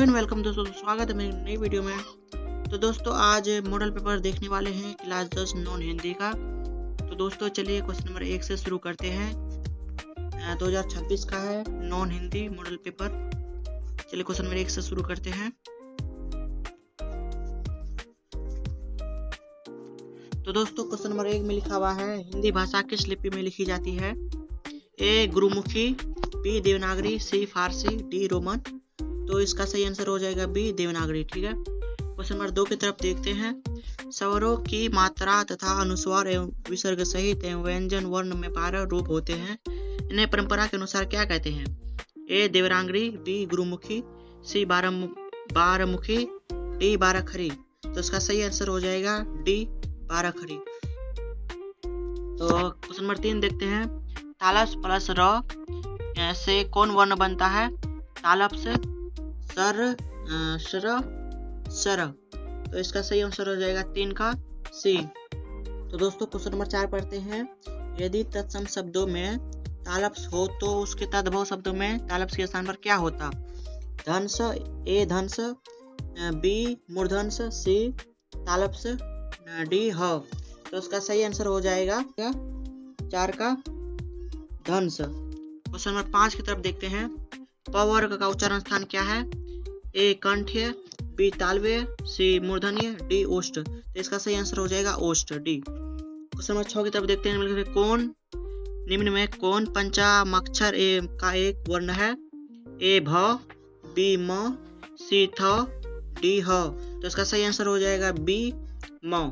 Hello and welcome दोस्तों, स्वागत है मेरी नई वीडियो में। तो दोस्तों आज मॉडल पेपर देखने वाले हैं क्लास 10 नॉन हिंदी का। तो दोस्तों चलिए क्वेश्चन नंबर 1 से शुरू करते हैं। 2026 का है नॉन हिंदी मॉडल पेपर। चलिए क्वेश्चन नंबर 1 से शुरू करते हैं। तो दोस्तों क्वेश्चन नंबर 1 में लिखा हुआ है, हिंदी भाषा किस लिपि में लिखी जाती है? ए गुरुमुखी, बी देवनागरी, सी फारसी, डी रोमन। तो इसका सही आंसर हो जाएगा बी देवनागरी। ठीक है, क्वेश्चन नंबर 2 की तरफ देखते हैं। स्वरों की मात्रा तथा अनुस्वार एवं विसर्ग सहित एवं व्यंजन वर्ण में 12 रूप होते हैं। इन्हें परंपरा के अनुसार क्या कहते हैं? ए देवनागरी, बी गुरुमुखी, सी बारहमुखी, डी बाराखरी। तो इसका सही आंसर हो जाएगा डी बाराखरी। तो क्वेश्चन नंबर 3 देखते हैं। तालस प्लस र से कौन वर्ण बनता है? तालप्स, सर, शर, सर। तो इसका सही आंसर हो जाएगा 3 का सी। तो दोस्तों क्वेश्चन नंबर 4 पढ़ते हैं। यदि तत्सम शब्दों में तालप्स हो तो उसके तद्भव शब्दों में तालप्स के स्थान पर क्या होता? धंस, ए धंस, बी मूर्धन्स, सी तालप्स, डी ह। तो इसका सही आंसर हो जाएगा 4 का धंस। क्वेश्चन नंबर 5 की तरफ देखते हैं। प वर्ग का उच्चारण स्थान क्या है? ए कंठ्य, बी तालव्य, सी मूर्धन्य, डी ओष्ठ। तो इसका सही आंसर हो जाएगा ओष्ठ, डी। क्वेश्चन नंबर 6 की तरफ देखते हैं। निम्न में कौन पंचमाक्षर ए का एक वर्ण है? ए भ, बी म, सी थ, डी ह। तो इसका सही आंसर हो जाएगा बी म।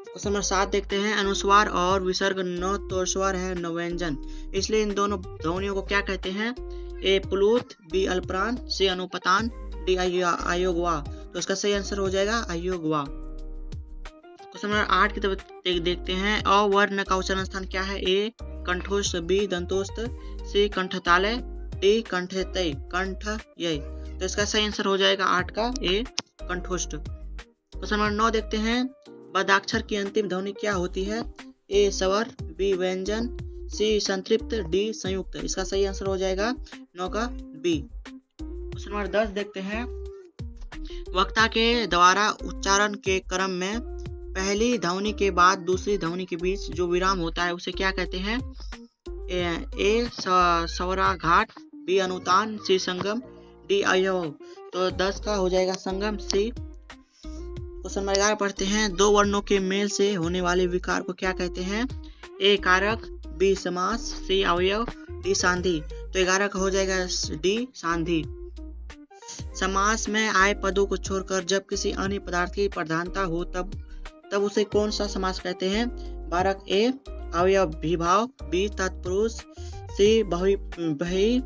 क्वेश्चन नंबर 7 देखते हैं। अनुस्वार और विसर्ग न तो स्वर है न व्यंजन, इसलिए इन दोनों ध्वनियों को क्या कहते हैं? ए प्लूत, बी अल्परान, सी अनुपतान, डी आयोगवा। तो इसका सही आंसर हो जाएगा आयोगवा। क्वेश्चन नंबर 8 की तरफ देखते हैं। अ वर्ण का उच्चारण स्थान क्या है? ए कंठोष्ठ, बी दंतोष्ठ, सी कंठतालय, डी कंठतय, कंठय। तो इसका सही आंसर हो जाएगा 8 का ए कंठोष्ठ। क्वेश्चन नंबर 9 देखते हैं। बदाक्षर की अंतिम ध्वनि क्या होती है? ए स्वर, बी व्यंजन, सी संतृप्त, डी संयुक्त। इसका सही आंसर हो जाएगा 9 का बी। क्वेश्चन नंबर 10 देखते हैं। वक्ता के द्वारा उच्चारण के क्रम में पहली ध्वनि के बाद दूसरी ध्वनि के बीच जो विराम होता है उसे क्या कहते हैं? ए स्वराघात, बी अनुतान, सी संगम, डी अवयव। तो 10 का हो जाएगा संगम, सी। क्वेश्चन नंबर 11 पढ़ते हैं। दो वर्णों के मेल से होने वाले विकार को क्या कहते हैं? ए कारक, बी समास, सी अवयव, डी सांधि। तो 11 का हो जाएगा डी सांधि। समास में आए पदों को छोड़कर जब किसी अन्य पदार्थ की प्रधानता हो तब उसे कौन सा समास कहते हैं? बारक, ए अवयव विभाव, बी तत्पुरुष, सी बहुव्रीहि,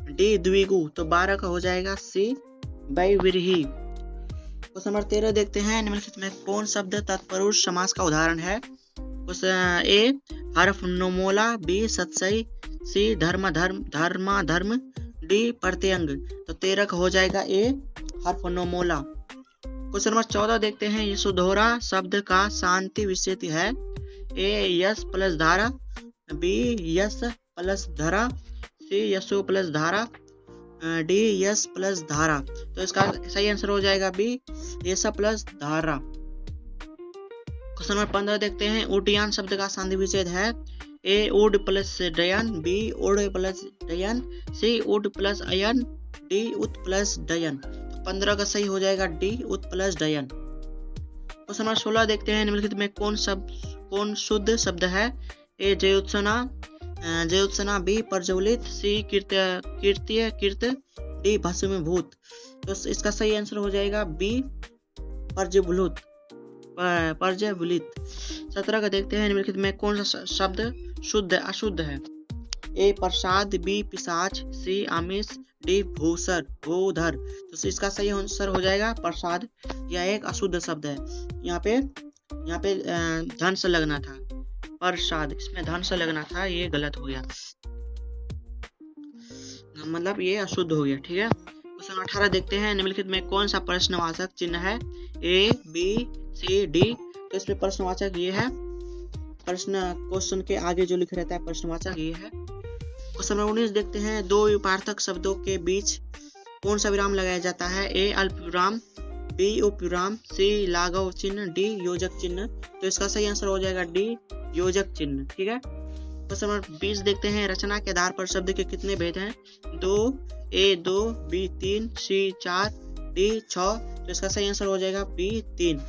डी द्विगु। तो 12 का हो जाएगा सी बहुव्रीहि। क्वेश्चन नंबर 13 देखते हैं। निम्नलिखित में कौन शब्द तत्पुरुष समास का उदाहरण है? ए हरफनोमोला, बी सत्सई, सी धर्म, डी प्रत्यंग। तो 13 का हो जाएगा ए हरफनोमोला। क्वेश्चन नंबर 14 देखते हैं। यशोधरा शब्द का शांति विशेष है? ए यश प्लस धारा, बी यश प्लस धरा, सी यशो प्लस धारा, डी यश प्लस धारा। तो इसका सही आंसर हो जाएगा बी यश प्लस धारा। क्वेश्चन नंबर 15 देखते हैं। उड्डयन शब्द का संधि विच्छेद है? ए उड प्लस डयन, बी उड प्लस डयन, सी उड प्लस अयन, डी उत प्लस डयन। 15 का सही हो जाएगा डी उत प्लस डयन। क्वेश्चन नंबर 16 देखते हैं। निम्नलिखित में कौन शुद्ध शब्द है? ए जयोत्सना, बी प्रज्वलित, सी कीर्त्य, डी भस्मीभूत। तो इसका सही आंसर हो जाएगा बी प्रज्वलित। 17 का देखते हैं। निम्नलिखित में कौन सा शब्द शुद्ध अशुद्ध है? ए प्रसाद, बी पिशाच, सी आमिष, डी भूधर। तो इसका सही आंसर हो जाएगा प्रसाद। यह एक अशुद्ध शब्द है। यहाँ पे धन से लगना था प्रसाद, इसमें धन से लगना था, ये गलत हो गया, मतलब ये अशुद्ध हो गया। ठीक है, क्वेश्चन 18 देखते हैं। निम्नलिखित में कौन सा प्रश्नवाचक चिन्ह है? A B C D. तो इसमें प्रश्नवाचक ये है, क्वेश्चन के आगे जो लिखा रहता है प्रश्नवाचक ये है। क्वेश्चन नंबर 19 देखते हैं। दो विपार्थक शब्दों के बीच कौन सा विराम लगाया जाता है? ए अल्पविराम, बी उपविराम, सी लाघव चिन्ह, डी योजक चिन्ह। तो इसका सही आंसर हो जाएगा डी योजक चिन्ह। ठीक है। क्वेश्चन नंबर 20 देखते हैं। रचना के आधार पर शब्द के कितने भेद हैं? 2, ए 2, बी 3, सी 4, डी 6। तो इसका सही आंसर हो जाएगा बी 3।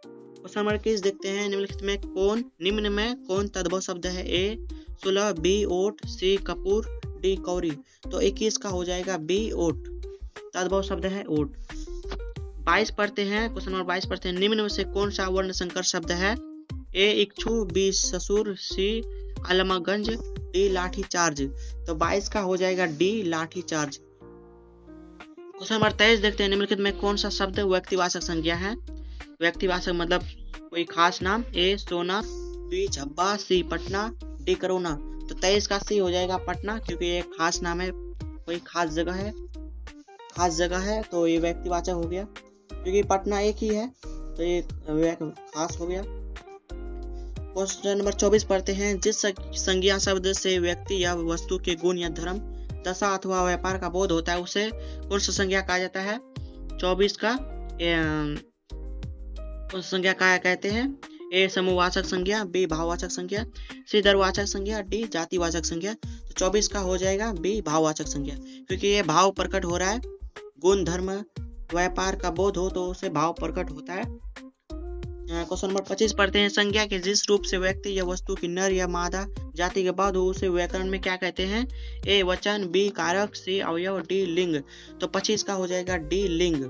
क्वेश्चन नंबर 21 देखते हैं। निम्न में कौन तद्भव शब्द है? ए सुलह, बी ओट, सी कपूर, डी कौरी। तो 21 का हो जाएगा बी ओट। तद्भव शब्द है ओट। 22 पढ़ते हैं। क्वेश्चन नंबर 22 पढ़ते हैं। निम्न में से कौन सा वर्ण संकर शब्द है? ए इक्षु, बी ससुर, सी अलमगंज, डी लाठी चार्ज। तो 22 का हो जाएगा डी लाठी चार्ज। क्वेश्चन नंबर 23 देखते हैं। निम्नलिखित में कौन सा शब्द व्यक्तिवाचक संज्ञा है? व्यक्तिवाचक मतलब कोई खास नाम। ए सोना, बी झब्बा, सी पटना, डी करोना। तो 23 का सी हो जाएगा पटना, क्योंकि ये खास नाम है, कोई खास जगह है तो ये व्यक्तिवाचक हो गया। क्योंकि पटना एक ही है तो ये खास हो गया। क्वेश्चन नंबर 24 पढ़ते हैं। जिस संज्ञा शब्द से व्यक्ति या वस्तु के गुण या धर्म, दशा अथवा व्यापार का बोध होता है उसे कौन सा संज्ञा कहा जाता है? 24 का कौन सा संज्ञा कहते हैं? ए समूहवाचक संज्ञा, बी भाववाचक संज्ञा, सी दरवाचक संज्ञा, डी जातिवाचक संज्ञा। तो 24 का हो जाएगा बी भाववाचक संज्ञा, क्योंकि ये भाव प्रकट हो रहा है। गुण धर्म व्यापार का बोध हो तो उसे भाव प्रकट होता है। क्वेश्चन नंबर 25 पढ़ते हैं। संज्ञा के जिस रूप से व्यक्ति या वस्तु की नर या मादा जाति के बाद हो उसे व्याकरण में क्या कहते हैं? ए वचन, बी कारक, सी अवयव, डी लिंग। तो 25 का हो जाएगा डी लिंग।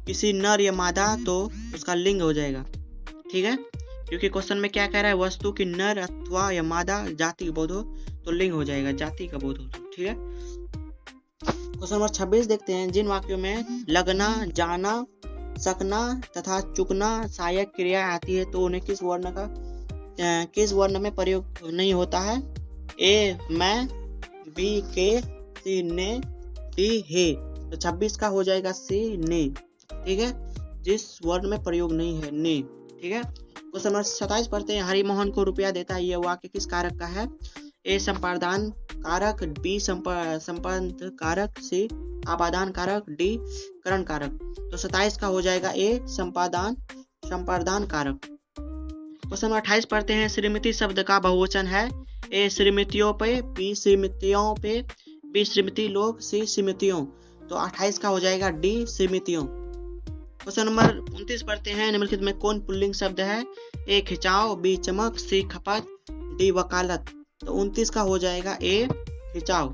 किसी नर या मादा तो उसका लिंग हो जाएगा। ठीक है, क्योंकि क्वेश्चन में क्या कह रहा है? वस्तु की नर अथवा या मादा जाति का बोध हो तो लिंग हो जाएगा, जाति का बोध हो तो। ठीक है। क्वेश्चन नंबर 26 देखते हैं। जिन वाक्यों में लगना, जाना, सकना तथा चुकना सहायक क्रिया आती है तो उन्हें किस वर्ण में प्रयोग नहीं होता है? ए मैं, बी के, सी ने, डी हे। तो 26 का हो जाएगा सी ने। ठीक है, जिस वर्ण में प्रयोग नहीं है, ने। ठीक है। क्वेश्चन नंबर 27 पढ़ते हैं। हरिमोहन को रुपया देता है, यह वाक्य किस कारक का है? ए संपादान कारक, बी संपाद कारक, सी आपादान कारक, डी करण कारक। तो 27 का हो जाएगा ए संपादान कारक। क्वेश्चन नंबर 28 पढ़ते हैं। श्रीमती शब्द का बहुवचन है? ए श्रीमतियों पे, बी श्रीमतियों पे, बी श्रीमती लोग, सी श्रीमतियों। तो 28 का हो जाएगा डी श्रीमतियों। क्वेश्चन नंबर 29 पढ़ते हैं। निम्नलिखित में कौन पुल्लिंग शब्द है? ए खिंचाव, बी चमक, सी खपत, डी वकालत। तो 29 का हो जाएगा ए खिंचाव।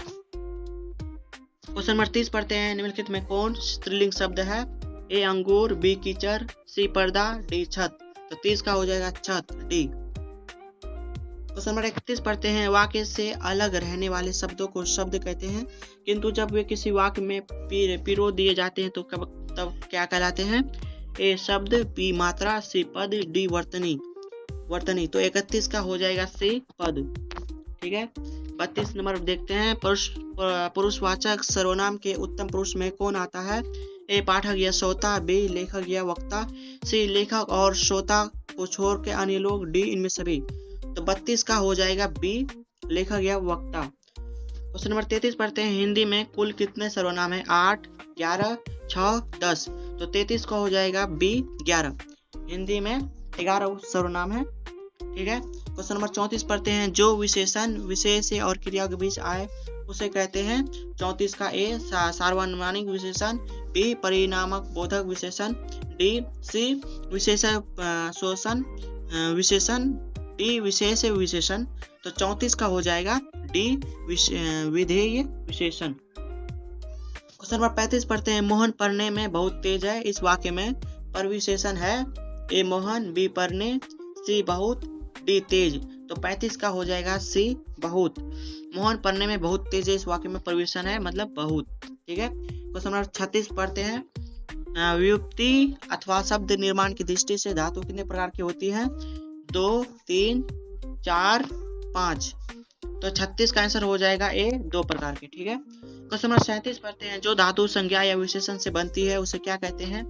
क्वेश्चन नंबर 30 पढ़ते हैं। निम्नलिखित में कौन स्त्रीलिंग शब्द है? ए अंगूर, बी कीचड़, सी पर्दा, डी छत। तो 30 का हो जाएगा छत, डी। क्वेश्चन नंबर 31 पढ़ते हैं। वाक्य से अलग रहने वाले शब्दों को शब्द कहते हैं, किंतु जब वे किसी वाक्य में पिरो दिए जाते हैं तो तब क्या कहलाते हैं? ए शब्द, बी मात्रा, सी पद, डी वर्तनी। तो 31 का हो जाएगा सी पद। ठीक है। 32 नंबर देखते हैं। पुरुषवाचक सर्वनाम के उत्तम पुरुष में कौन आता है? ए पाठक या श्रोता, बी लेखक या वक्ता, सी लेखक और श्रोता को छोड़ के अन्य लोग, डी इनमें सभी। तो 32 का हो जाएगा बी लेखक या वक्ता। क्वेश्चन नंबर 33 पढ़ते हैं। हिंदी में कुल कितने सर्वनाम है? 8, 11, 6, 10। तो 33 का हो जाएगा बी 11। हिंदी में 11 सर्वनाम है। ठीक है। क्वेश्चन नंबर 34 पढ़ते हैं। जो विशेषण विशेष और क्रिया के बीच आए उसे कहते हैं? 34 का ए सार्वनामिक विशेषण, बी परिणामक बोधक विशेषण, डी सी विशेषण, डी विशेष विशेषण। तो 34 का हो जाएगा डी विधेय विशेषण। क्वेश्चन नंबर 35 पढ़ते हैं। मोहन पढ़ने में बहुत तेज है, इस वाक्य में परिविशेषण है? ए मोहन, बी पढ़ने, सी बहुत, डी तेज। तो 35 का हो जाएगा सी बहुत। मोहन पढ़ने में बहुत तेज है, इस वाक्य में परिविशेषण है, मतलब बहुत। ठीक है। क्वेश्चन नंबर 36 पढ़ते हैं। व्युत्पत्ति अथवा शब्द निर्माण की दृष्टि से धातु कितने प्रकार की होती है? 2, 3, 4, 5। तो 36 का आंसर हो जाएगा ए 2 प्रकार के। ठीक है। क्वेश्चन नंबर 37 पढ़ते हैं। जो धातु संज्ञा या विशेषण से बनती है उसे क्या कहते हैं?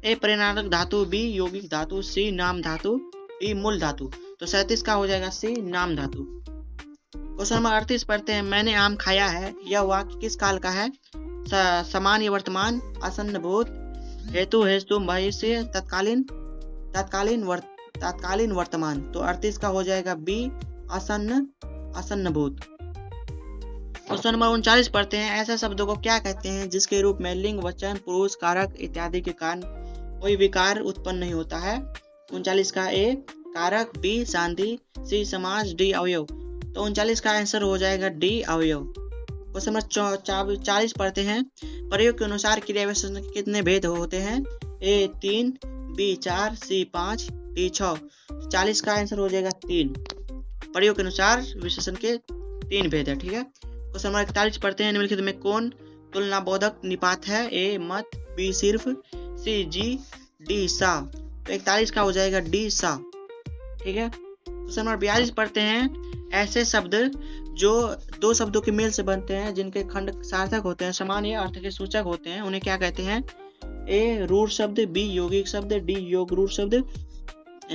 ए परिणामक धातु, बी यौगिक धातु, सी नाम धातु, डी मूल धातु। तो 37 का हो जाएगा सी नाम धातु। क्वेश्चन नंबर 38 पढ़ते हैं। मैंने आम खाया है, यह वाक्य किस काल का है? सामान्य वर्तमान, आसन्न भूत, हेतु हेतु भविष्य, तत्कालीन वर्तमान। तो 38 का हो जाएगा बी, आसन्न भूत। क्वेश्चन नंबर 39 पढ़ते हैं। ऐसे शब्दों को क्या कहते हैं जिसके रूप में लिंग, वचन, पुरुष, कारक इत्यादि के कारण कोई विकार उत्पन्न नहीं होता है? 39 का ए कारक, बी संधि, सी समास, डी अवयव। तो 39 का आंसर हो जाएगा डी अवयव। क्वेश्चन नंबर 40 पढ़ते हैं। प्रयोग के अनुसार क्रिया विशेषण के कितने भेद होते हैं? ए 3, बी 4, सी 5, डी 6। 40 का आंसर हो जाएगा 3। प्रयोग के अनुसार विशेषण के 3 भेद है। ठीक है। क्वेश्चन नंबर 41 पढ़ते हैं। निम्नलिखित में कौन तुलनाबोधक निपात है? ए मत, बी सिर्फ, सी जी, डी सा। तो 41 का हो जाएगा डी सा। ठीक है। क्वेश्चन नंबर 42 पढ़ते हैं। ऐसे शब्द जो दो शब्दों के मेल से बनते हैं, जिनके खंड सार्थक होते हैं, समान या अर्थ के सूचक होते हैं, उन्हें क्या कहते हैं? ए रूढ़ शब्द, बी यौगिक शब्द, डी योग रूढ़ शब्द,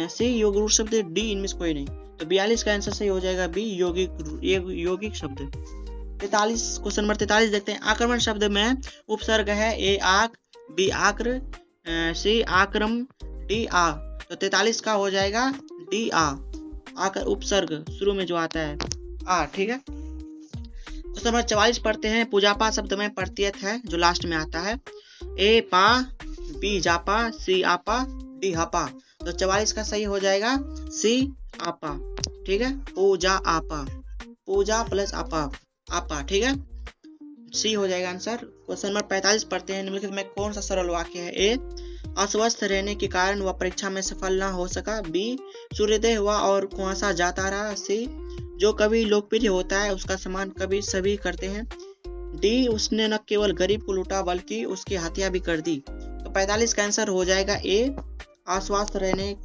सी योग रूढ़ शब्द, डी इनमें से कोई नहीं। तो 42 का आंसर सही हो जाएगा बी यौगिक शब्द। 43 क्वेश्चन नंबर 43 देखते हैं। आक्रमण शब्द में उपसर्ग है। ए आक, बी आक्र, सी आक्रम, डी आ। तो 43 का हो जाएगा डी आ। आकर उपसर्ग शुरू में जो आता है आ। ठीक है। क्वेश्चन नंबर 44 पढ़ते हैं। पूजापा शब्द में प्रत्यय है जो लास्ट में आता है। ए पा, बी जापा, सी आपा, डी हापा। तो 44 का सही हो जाएगा सी आपा। ठीक है। पूजा आपा, पूजा प्लस आपा, आपा। ठीक है। सी हो जाएगा आंसर। क्वेश्चन नंबर 45 पढ़ते हैं। निम्नलिखित में कौन सा सरल वाक्य है? ए अस्वस्थ रहने के कारण वह परीक्षा में सफल न हो सका, बी सूर्योदय हुआ और कुहासा जाता रहा, सी जो कभी लोकप्रिय होता है उसका सम्मान कभी सभी करते हैं, डी उसने न केवल गरीब को लूटा बल्कि उसकी हत्या भी कर दी। तो 45 का आंसर हो जाएगा ए अस्वस्थ रहने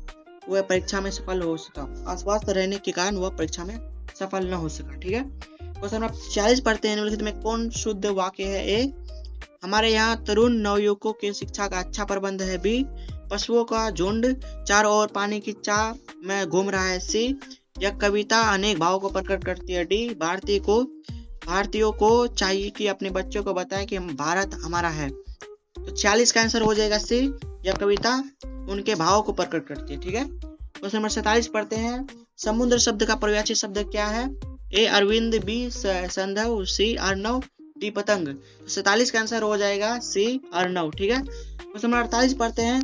वह परीक्षा में सफल हो सका, अस्वस्थ रहने के कारण वह परीक्षा में सफल न हो सका। ठीक है। क्वेश्चन नंबर 40 पढ़ते हैं। निम्नलिखित में कौन शुद्ध वाक्य है? ए हमारे यहाँ तरुण नवयुवकों की शिक्षा का अच्छा प्रबंध है, बी पशुओं का झुंड चारों ओर पानी की चाह में घूम रहा है, सी यह कविता अनेक भावों को प्रकट करती है, डी भारतीयों को चाहिए कि अपने बच्चों को बताएं कि भारत हमारा है। तो 46 का आंसर हो जाएगा सी यह कविता उनके भावों को प्रकट करती है। ठीक है। क्वेश्चन नंबर 47 पढ़ते हैं। समुद्र शब्द का प्रवाची शब्द क्या है? ए अरविंद, बी संधव, सी अर्णव, डी पतंग। 47 का आंसर हो जाएगा सी अर्णव। ठीक है। क्वेश्चन नंबर 48 पढ़ते हैं।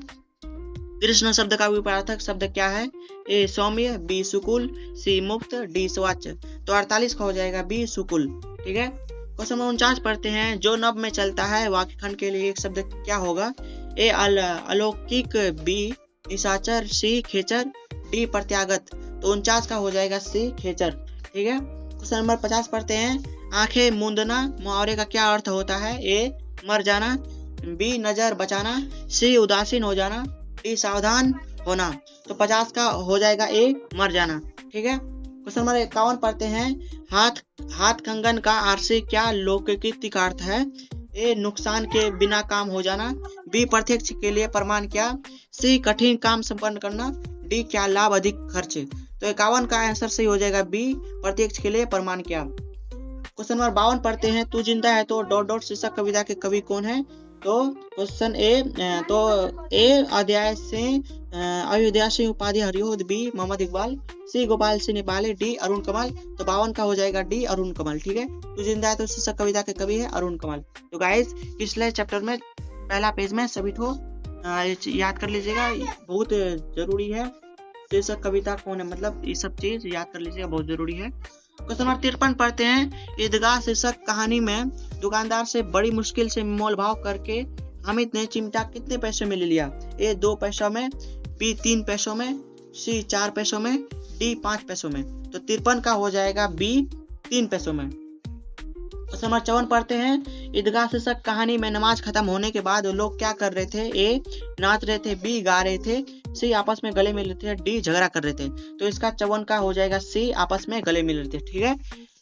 कृष्ण शब्द का विपरीतार्थक शब्द क्या है? ए सौम्य, बी सुकुल, सी मुक्त, डी स्वच्छ। तो 48 का हो जाएगा बी सुकुल। ठीक है। क्वेश्चन नंबर 49 पढ़ते हैं। जो नभ में चलता है वाक्य खंड के लिए एक शब्द क्या होगा? ए अलौकिक, बी निशाचर, सी खेचर, डी प्रत्यागत। तो 49 का हो जाएगा सी खेचर। ठीक है। क्वेश्चन नंबर 50 पढ़ते हैं। आंखें मूंदना मुहावरे का क्या अर्थ होता है? ए मर जाना, बी नजर बचाना, सी उदासीन हो जाना, डी सावधान होना। तो 50 का हो जाएगा ए मर जाना। ठीक है। क्वेश्चन नंबर 51 पढ़ते हैं। हाथ कंगन का आरसी क्या लौकिक का अर्थ है? ए नुकसान के बिना काम हो जाना, बी प्रत्यक्ष के लिए प्रमाण क्या, सी कठिन काम संपन्न करना, डी क्या लाभ अधिक खर्च। तो 51 का आंसर सही हो जाएगा बी प्रत्यक्ष के लिए प्रमाण क्या। क्वेश्चन नंबर 52 पढ़ते हैं। तू जिंदा है तो शीर्षक कविता के कवि कौन है? तो क्वेश्चन ए अयोध्या से उपाधि हरिओद, बी मोहम्मद इकबाल, सी गोपाल सिंह नेपाली, डी अरुण कमल। तो 52 का हो जाएगा डी अरुण कमल। ठीक है। तू जिंदा है तो शीर्षक कविता के कवि है अरुण कमल। तो गाइस पिछले चैप्टर में पहला पेज में सभी को याद कर लीजिएगा, बहुत जरूरी है। शीर्षक कविता कौन है, मतलब ये सब चीज याद कर लीजिएगा, बहुत जरूरी है। क्वेश्चन नंबर 53 पढ़ते हैं। ईदगाह शीर्षक कहानी में दुकानदार से बड़ी मुश्किल से मोल भाव करके हामिद ने चिमटा कितने पैसों में ले लिया? ए 2 पैसों में, बी 3 पैसों में, सी 4 पैसों में, डी 5 पैसों में। तो 53 का हो जाएगा बी 3 पैसों में। क्वेश्चन नंबर 54 पढ़ते हैं। ईदगाह शीर्षक कहानी में नमाज खत्म होने के बाद लोग क्या कर रहे थे? ए नाच रहे थे, बी गा रहे थे, सी आपस में गले मिल रहे थे, डी झगड़ा कर रहे थे। तो इसका 54 का हो जाएगा सी आपस में गले मिल रहे थे। ठीक है।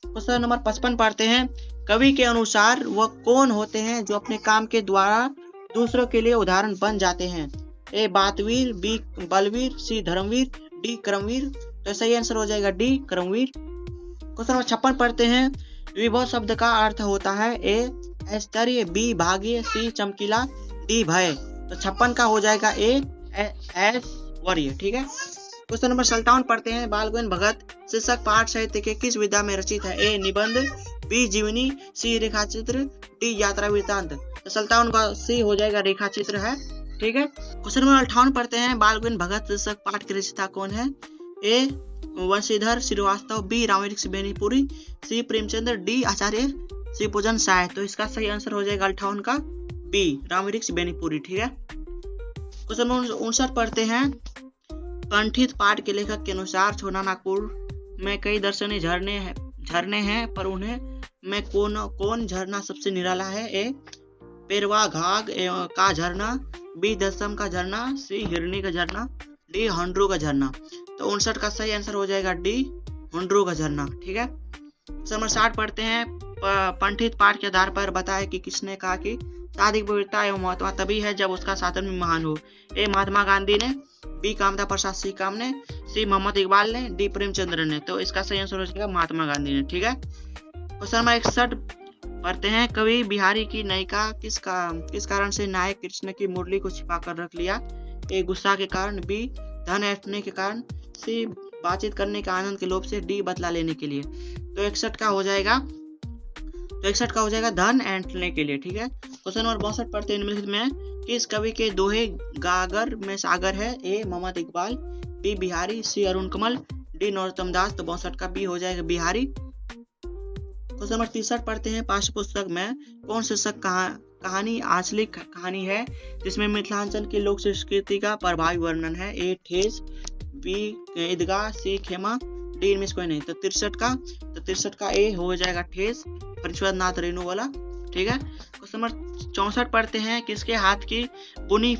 क्वेश्चन नंबर 55 पढ़ते हैं। कवि के अनुसार वह कौन होते हैं जो अपने काम के द्वारा दूसरों के लिए उदाहरण बन जाते हैं? ए बातवीर, बी बलवीर, सी धर्मवीर, डी कर्मवीर। तो सही आंसर हो जाएगा डी कर्मवीर। क्वेश्चन नंबर 56 पढ़ते हैं। विभव शब्द का अर्थ होता है ए ऐश्वर्य, बी भाग्य, सी चमकीला, डी भय। तो 56 का हो जाएगा ए ऐश्वर्य। ठीक है। क्वेश्चन नंबर 57 पढ़ते हैं। बाल गोविंद भगत शीर्षक पाठ साहित्य के किस विधा में रचित है? ए निबंध, बी जीवनी, सी रेखाचित्र, डी यात्रा वृत्तांत। तो 57 का सी हो जाएगा रेखाचित्र है। ठीक है। क्वेश्चन नंबर 58 पढ़ते हैं। बाल गोविंद भगत शीर्षक पाठ के रचयिता कौन है? ए वंशीधर श्रीवास्तव, बी रामवृक्ष बेनीपुरी, सी प्रेमचंद्र, डी आचार्य श्रीपूजन साय। तो इसका सही आंसर हो जाएगा 58 का बी रामवृक्ष बेनीपुरी। ठीक है। क्वेश्चन नंबर 59 पढ़ते हैं। कंठित पाठ के लेखक के अनुसार छोटानागपुर में कई दर्शनीय झरने हैं पर उन्हें में कौन झरना सबसे निराला है? ए पेरवा घाघ का झरना, बी दसम का झरना, सी हिरनी का झरना, डी हंड्रू का झरना। तो 59 का सही आंसर हो जाएगा डी हंड्रू का झरना। ठीक है। नंबर 60 पढ़ते हैं। पंडित पाठ के आधार पर बताए कि किसने कहा कि शादी की पवित्रता एवं महत्व तभी है जब उसका साधन भी महान हो? ए महात्मा गांधी ने, बी कामदा प्रसाद सीकाम ने, सी मोहम्मद इकबाल ने, डी प्रेमचंद्र ने। तो इसका सही आंसर हो जाएगा महात्मा गांधी ने। ठीक है। क्वेश्चन नंबर 61 पढ़ते हैं। कवि बिहारी की नायिका किस कारण से नायक कृष्ण की मुरली को छिपा कर रख लिया? ए गुस्सा के कारण, बी धन ऐंठने के कारण, सी बातचीत करने के आनंद के लोभ से, डी बदला लेने के लिए। तो 61 का हो जाएगा धन ऐंठने के लिए। ठीक है। क्वेश्चन नंबर 62 पढ़ते हैं। निम्नलिखित में किस कवि के दोहे गागर में सागर है? ए मोहम्मद इकबाल, बी बिहारी, सी अरुण कमल, डी नरोत्तम दास। तो 62 का बी हो जाएगा बिहारी। क्वेश्चन नंबर 63 पढ़ते हैं। पाठ्य पुस्तक में कौन शीर्षक कहानी आंचलिक कहानी है जिसमें मिथिलांचल की लोक संस्कृति का प्रभावी वर्णन है? ए ठेस, बी ईदगाह, सी खेमा, डी इनमें से कोई नहीं। तो 63 का ए हो जाएगा ठेस, नाथ रेणु वाला। ठीक है। क्वेश्चन नंबर 64 पढ़ते हैं। किसके हाथ की बुनी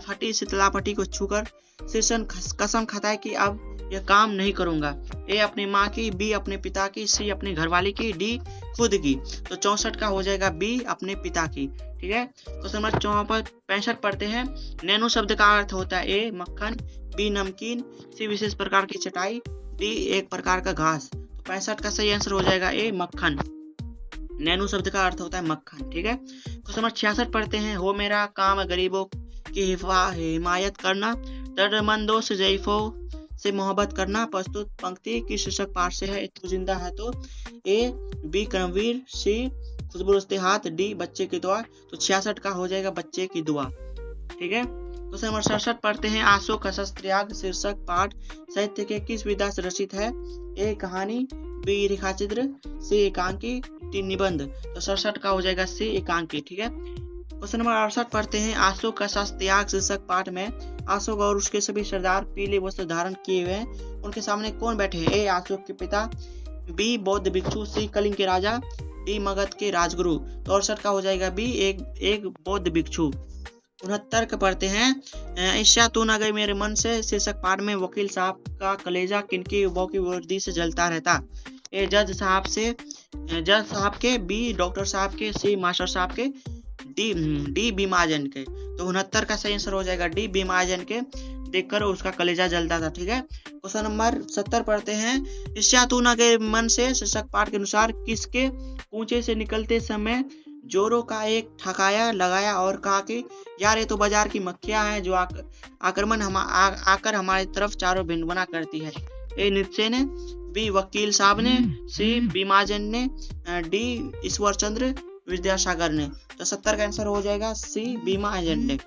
फटी शीतलापट्टी को छूकर शीर्षन कसम खाता है कि अब यह काम नहीं करूंगा? ए अपनी माँ की, बी अपने पिता की, सी अपनी घरवाली की, डी खुद की। तो 64 का हो जाएगा बी अपने पिता की। ठीक है। क्वेश्चन नंबर 65 पढ़ते हैं। नैनो शब्द का अर्थ होता है? ए मक्खन, बी नमकीन, सी विशेष प्रकार की चटाई, डी एक प्रकार का घास। तो 65 का सही आंसर हो जाएगा ए मक्खन। नैनो शब्द का अर्थ होता है मक्खन। ठीक है। क्वेश्चन नंबर 66 पढ़ते हैं। हो मेरा काम गरीबों की हिमायत करना, दर्दमंदों से ज़ईफों से मोहब्बत करना। प्रस्तुत पंक्ति की शीर्षक पाठ से है? तू जिंदा है तो। ए बी कर्मवीर, सी खुशबुरस्ते हाथ, डी बच्चे की दुआ। तो 66 का हो जाएगा बच्चे की दुआ। ठीक है। क्वेश्चन नंबर 67 पढ़ते हैं। आशोक का शस्त्रयाग शीर्षक पाठ साहित्य के किस विधा से रचित है? ए कहानी, बी रेखाचित्र, सी एकांकी, डी निबंध। तो 67 का हो जाएगा सी एकांकी। ठीक है। क्वेश्चन नंबर 68 पढ़ते हैं। अशोक का शस्त्रयाग शीर्षक पाठ में अशोक और उसके सभी सरदार पीले वस्त्र धारण किए हुए हैं। उनके सामने कौन बैठे हैं? ए अशोक के पिता, बी बौद्ध भिक्षु, सी कलिंग के राजा, डी मगध के राजगुरु। तो 68 का हो जाएगा बी एक बौद्ध भिक्षु। 69 का पढ़ते हैं। ईर्ष्या तू न गई मेरे मन से शीर्षक पाठ में वकील साहब का कलेजा किनकी की वर्दी से जलता रहता? ए जज साहब के, बी डॉक्टर साहब के, सी मास्टर साहब के, डी बीमाजन के। तो 69 का सही आंसर हो जाएगा डी बीमाजन के देखकर उसका कलेजा जलता था। ठीक है। क्वेश्चन नंबर 70 पढ़ते हैं। ईर्ष्या तू न गए मन से शीर्षक पाठ के अनुसार किसके कूचे से निकलते समय जोरों का एक ठकाया लगाया और कहा कि यार ये तो बाजार की मक्खियां हैं जो आकर हमारी तरफ चारों भिंड बना करती है? ए नित्य ने, बी वकील साहब ने, सी बीमाजन ने, डी ईश्वरचंद्र विद्यासागर ने। तो 70 का आंसर हो जाएगा सी बीमाजन ने।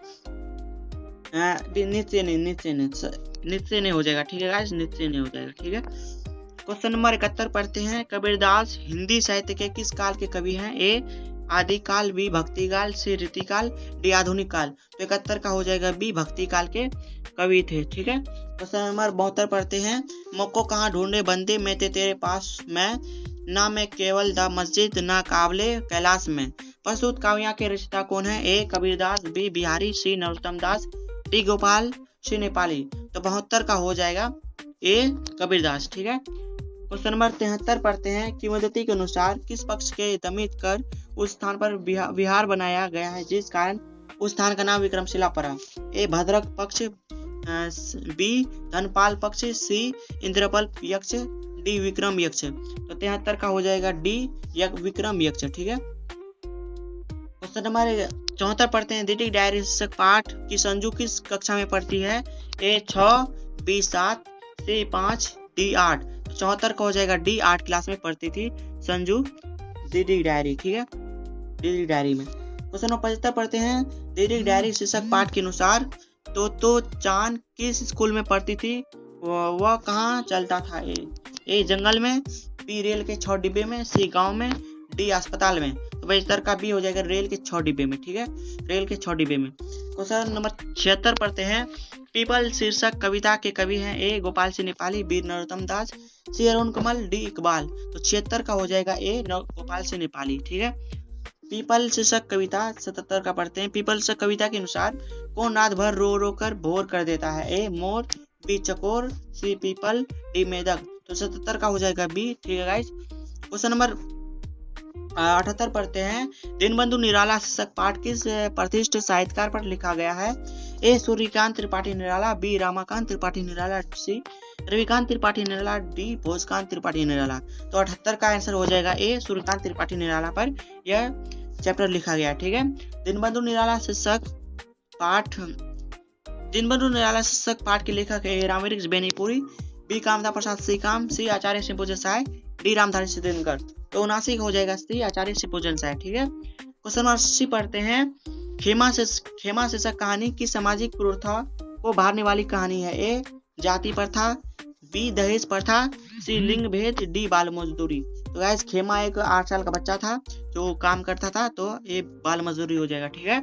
नित्य ने हो जाएगा। ठीक है गाइस, नित्य ने हो जाएगा। ठीक है। क्वेश्चन नंबर 71 पढ़ते हैं। कबीरदास हिंदी साहित्य के किस काल के कवि हैं? ए आदिकाल, बी भक्ति काल, सी रीतिकाल, डी आधुनिक काल। तो 71 का हो जाएगा बी भक्ति काल के कवि थे। ठीक है। क्वेश्चन नंबर 72 पढ़ते हैं। मौको कहाँ ढूंढे बंदे मैं तेरे पास मैं, ना मैं केवल द मस्जिद ना काबले कैलाश में। प्रस्तुत काव्य के रचयिता कौन है? ए कबीरदास, बी बिहारी, सी नरोत्तम दास, डी गोपाल, सी नेपाली। तो 72 का हो जाएगा ए कबीरदास। ठीक है। क्वेश्चन नंबर 73 पढ़ते हैं। किंवदंती के अनुसार किस पक्ष के दमित कर उस स्थान पर विहार बनाया गया है जिस कारण उस स्थान का नाम विक्रमशिला पड़ा? ए भद्रक पक्ष, बी धनपाल पक्ष, सी इंद्रपल यक्ष, डी विक्रम यक्ष। तो 73 का हो जाएगा डी विक्रम यक्ष। ठीक है। क्वेश्चन नंबर 74 पढ़ते हैं। दैनिक डायरी शीर्षक पाठ की संजू किस कक्षा में पढ़ती है? ए 6, बी 7, सी 5, डी 8। 74 का हो जाएगा डी, 8 क्लास में पढ़ती थी संजू दैनिक डायरी। ठीक है, दैनिक डायरी में। क्वेश्चन नंबर 75 पढ़ते हैं। दैनिक डायरी शीर्षक पाठ के अनुसार तो चांद किस स्कूल में पढ़ती थी? वह कहाँ चलता था? ए जंगल में, बी रेल के 6 डिब्बे में, सी गांव में, डी अस्पताल में। तो भाई इधर का बी हो जाएगा रेल के 6 डिब्बे में। ठीक है, रेल के 6 डिब्बे में। क्वेश्चन नंबर 76 पढ़ते हैं। पीपल शीर्षक कविता के कवि हैं? ए गोपाल सिंह नेपाली, बी नरोत्तम दास, सी अरुण कमल, डी इकबाल। तो 76 का हो जाएगा ए गोपाल सिंह नेपाली। ठीक है, पीपल शीर्षक कविता 77 का पढ़ते हैं। पीपल शीर्षक कविता के अनुसार कौन रात भर रो रो कर भोर कर देता है? ए मोर, बी चकोर, सी पीपल, डी मेढक। तो 77 का हो जाएगा बी। ठीक है गाइस। क्वेश्चन नंबर 78 पढ़ते हैं। दीनबंधु निराला शीर्षक पाठ किस प्रतिष्ठित साहित्यकार पर लिखा गया है? ए सूर्यकांत त्रिपाठी निराला, बी रामाकांत त्रिपाठी निराला, सी रविकांत त्रिपाठी निराला, डी भोजकांत त्रिपाठी निराला। तो 78 का आंसर हो जाएगा ए सूर्यकांत त्रिपाठी निराला पर यह चैप्टर लिखा गया। ठीक है, दीनबंधु निराला शीर्षक पाठ के लेखक है रामवृक्ष बेनीपुरी, बी कामता प्रसाद सीकाम, सी आचार्य शिवपूजन साय, डी रामधारी सिद्धेश्वर। तो 79 हो जाएगा सी आचार्य शिवपूजन साय। ठीक है, क्वेश्चन नंबर 80 पढ़ते हैं। खेमा शीर्षक कहानी की सामाजिक कुरीति को उभारने वाली कहानी है? ए जाति प्रथा, बी दहेज प्रथा, सी लिंग भेद, डी बाल मजदूरी। तो गाइस खेमा एक 8 साल का बच्चा था जो काम करता था, तो ये बाल मजदूरी हो जाएगा। ठीक है,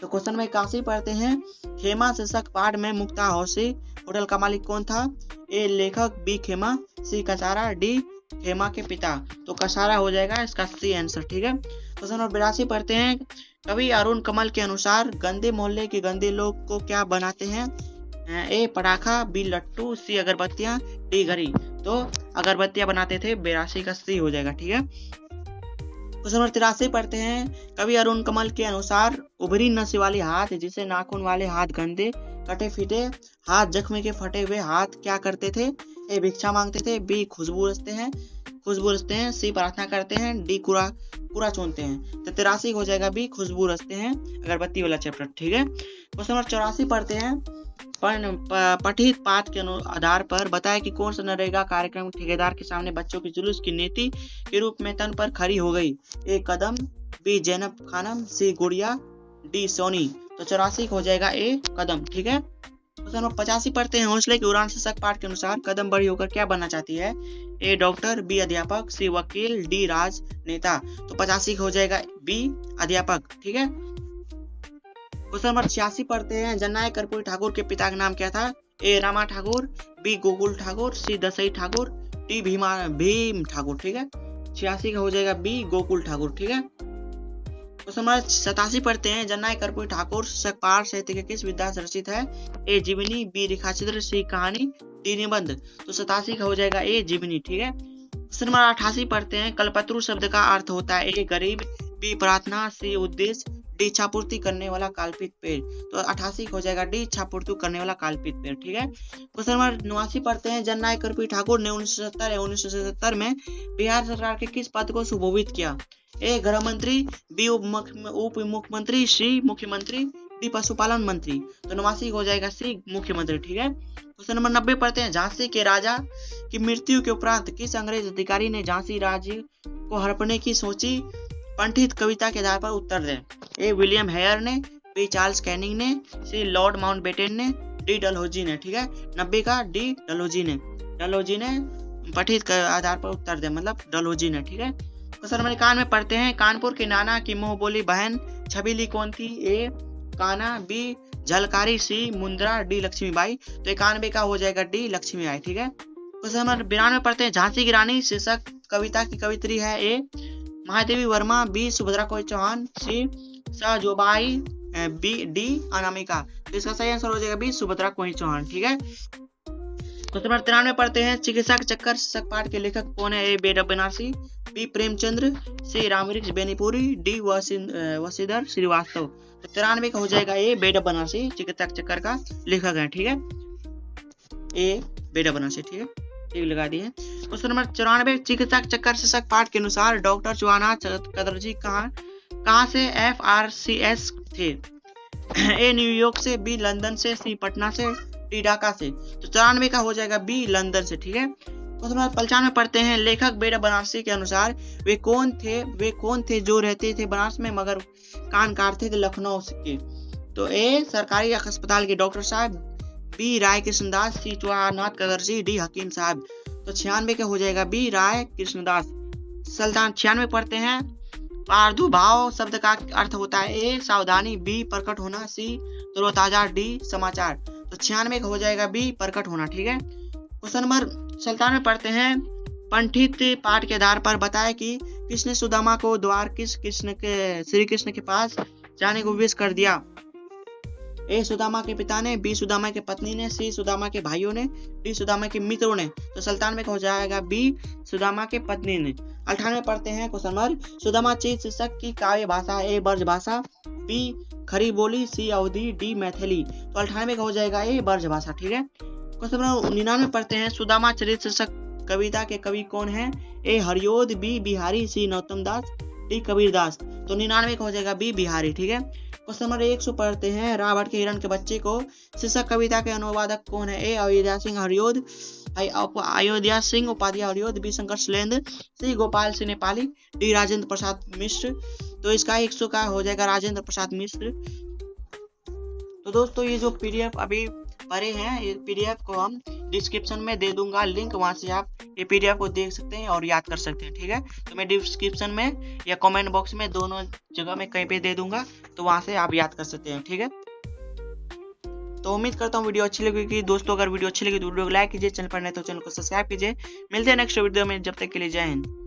तो क्वेश्चन नंबर 81 पढ़ते हैं। खेमा शीर्षक पाठ में मुक्ता हाउसी होटल का मालिक कौन था? ए लेखक, बी खेमा, सी कसारा, डी खेमा के पिता। तो कसारा हो जाएगा इसका सी आंसर। ठीक है, क्वेश्चन नंबर 82 पढ़ते हैं। कवि अरुण कमल के अनुसार गंदे मोहल्ले के गंदे लोग को क्या बनाते हैं? ए पटाखा, बी लट्टू, सी अगरबत्तियां, डी घड़ी। तो अगरबत्तियां बनाते थे, 82 का सी हो जाएगा। ठीक है, क्वेश्चन नंबर 83 पढ़ते हैं। कवि अरुण कमल के अनुसार उभरी नस वाले हाथ, जिसे नाखून वाले हाथ गंदे कटे फीटे हाथ, जख्म के फटे हुए हाथ क्या करते थे? ए भिक्षा मांगते थे, बी खुशबू रचते हैं, सी प्रार्थना करते हैं, डी कूड़ा चुनते हैं। तो 83 हो जाएगा बी खुशबू रचते हैं, अगरबत्ती वाला चैप्टर। ठीक है, क्वेश्चन नंबर 84 पढ़ते हैं। पठित पाठ के आधार पर बताया कि कौन सा नरेगा कार्यक्रम ठेकेदार के सामने बच्चों की जुलूस की नीति के रूप में तन पर खड़ी हो गई? ए कदम, बी जैनब खानम, सी गुड़िया, डी सोनी। तो 84 हो जाएगा ए कदम। ठीक है, क्वेश्चन नंबर 85 पढ़ते हैं। हौसले की उड़ान शीर्षक पाठ के अनुसार कदम बड़ी होकर क्या बनना चाहती है? ए डॉक्टर, बी अध्यापक, सी वकील, डी राजनेता। तो 85 हो जाएगा बी अध्यापक। ठीक है, क्वेश्चन नंबर 86 पढ़ते हैं। जननायक कर्पूरी ठाकुर के पिता का नाम क्या था? ए रामा ठाकुर, बी गोकुल ठाकुर, सी दसई ठाकुर, डी भीम ठाकुर। ठीक है, 86 का हो जाएगा बी गोकुल ठाकुर। ठीक है, क्वेश्चन नंबर 87 पढ़ते हैं। जननायक कर्पूरी ठाकुर शीर्षक पाठ साहित्य के किस विधा से रचित है? ए जीवनी, बी रेखाचित्र, सी कहानी, डी निबंध। तो 87 का हो जाएगा ए जीवनी। ठीक है, क्वेश्चन नंबर 88 पढ़ते हैं। कल्पतरु शब्द का अर्थ होता है? ए गरीब, बी प्रार्थना, सी उद्देश्य, डी इच्छापूर्ति करने वाला काल्पनिक पेड़। तो 88 हो जाएगा डी इच्छापूर्ति करने वाला काल्पनिक पेड़। ठीक है, क्वेश्चन नंबर 89 पढ़ते हैं। जननायक कर्पूरी ठाकुर ने 1977 में बिहार सरकार के किस पद को सुशोभित किया? ए गृह मंत्री, बी उप मुख्यमंत्री, सी मुख्यमंत्री, डी पशुपालन मंत्री। तो 89 हो जाएगा सी मुख्यमंत्री। ठीक है, क्वेश्चन नंबर 90 पढ़ते हैं। झांसी के राजा की मृत्यु के उपरांत किस अंग्रेज अधिकारी ने झांसी राज्य को हड़पने की सोची? पंडित कविता के आधार पर उत्तर दें। ए विलियम हेयर ने, बी चार्ल्स कैनिंग ने, सी लॉर्ड माउंटबेटन ने, डी डलहौजी ने। ठीक है, 90 का डी डलहौजी ने पंडित के आधार पर उत्तर दें, मतलब डलहौजी ने। ठीक है, क्वेश्चन नंबर 91 पढ़ते हैं। कानपुर के नाना की मुंह बोली बहन छबीली कौन थी? ए काना, बी झलकारी, सी मुंद्रा, डी लक्ष्मीबाई। तो 91 का हो जाएगा डी लक्ष्मीबाई। ठीक है, क्वेश्चन नंबर 92 पढ़ते हैं। झांसी की रानी शीर्षक कविता की कवित्री है? ए महादेवी वर्मा, बी सुभद्रा कोई चौहान, सी सजोबाई, बी डी अनामिका। तो इसका सही आंसर हो जाएगा बी सुभद्रा कोई चौहान। ठीक है, क्वेश्चन नंबर 93 पढ़ते हैं। चिकित्सा के चक्कर शीर्षक पाठ के लेखक कौन है? ए बेड बनारसी, बी प्रेमचंद्र, सी रामवृक्ष बेनीपुरी, डी वसीधर श्रीवास्तव। तो 93 का हो जाएगा ए बेड बनारसी चिकित्सा के चक्कर का लेखक है। ठीक है, ए बेड बनारसी। ठीक है, ठीक लगा दिए। क्वेश्चन नंबर 94 चिकित्सा के चक्कर शीर्षक पाठ के अनुसार डॉक्टर चुआना चटर्जी कहाँ कहाँ से? FRCS थे। ए न्यूयॉर्क से, बी लंदन से, सी पटना से, डी ढाका से। तो 94 का हो जाएगा बी लंदन से। ठीक है, क्वेश्चन नंबर 95 में पढ़ते हैं, लेखक बेड बनारसी के अनुसार वे कौन थे जो रहते थे बनारस में मगर कान काटते थे लखनऊ के? तो ए सरकारी अस्पताल के डॉक्टर साहब, बी राय कृष्णदास, सी चुआनाथ कगरजी, डी हकीम साहब। तो 96 का हो जाएगा बी राय कृष्णदास। सल्तान 96 पढ़ते हैं, प्रादुर्भाव शब्द का अर्थ होता है ए सावधानी, बी प्रकट होना, सी तरोताजा, डी समाचार। तो 96 का हो जाएगा बी प्रकट होना। ठीक है, क्वेश्चन नंबर 97 पढ़ते हैं, पंडित पाठ के आधार पर बताया कि किसने सुदामा को द्वारकीश श्री कृष्ण के पास जाने को विवश कर दिया? ए सुदामा के पिता ने, बी सुदामा के पत्नी ने, सी सुदामा के भाइयों ने, डी सुदामा के मित्रों ने। तो 97 का हो जाएगा बी सुदामा के पत्नी ने। 98 पढ़ते हैं, क्वेश्चन नंबर, सुदामा चीज शीर्षक की काव्य भाषा ए ब्रज भाषा, बी खड़ी बोली, सी अवधी, डी मैथिली। तो 98 का हो जाएगा ए ब्रज भाषा। ठीक है, क्वेश्चन नंबर 99 पढ़ते हैं, सुदामा चरित शीर्षक कविता के कवि कौन है? ए हरियोध, बी बिहारी, सी नौतम दास, डी कबीरदास। तो 99 का हो जाएगा बी बिहारी। ठीक है, क्वेश्चन नंबर 100 पढ़ते हैं, रावण के हिरण के बच्चे को शीर्षक कविता के अनुवादक कौन है? ए अयोध्या सिंह हरियोध, अयोध्या सिंह उपाध्याय हरियोध, बी शंकर सुलेंद्र, सी गोपाल सिंह नेपाली, डी राजेंद्र प्रसाद मिश्र। तो इसका 100 का हो जाएगा राजेंद्र प्रसाद मिश्र। तो दोस्तों ये जो पीडीएफ अभी पढ़े हैं, ये पीडीएफ को हम डिस्क्रिप्शन में दे दूंगा लिंक, वहां से आप ये पीडीएफ को देख सकते हैं और याद कर सकते हैं। ठीक है, तो मैं डिस्क्रिप्शन में या कमेंट बॉक्स में दोनों जगह में कहीं पे दे दूंगा, तो वहां से आप याद कर सकते हैं। ठीक है, तो उम्मीद करता हूँ वीडियो अच्छी लगेगी। दोस्तों अगर वीडियो अच्छी लगी तो वीडियो को लाइक कीजिए, चैनल पर नए तो चैनल को सब्सक्राइब कीजिए। मिलते हैं नेक्स्ट वीडियो में, जब तक के लिए जय हिंद।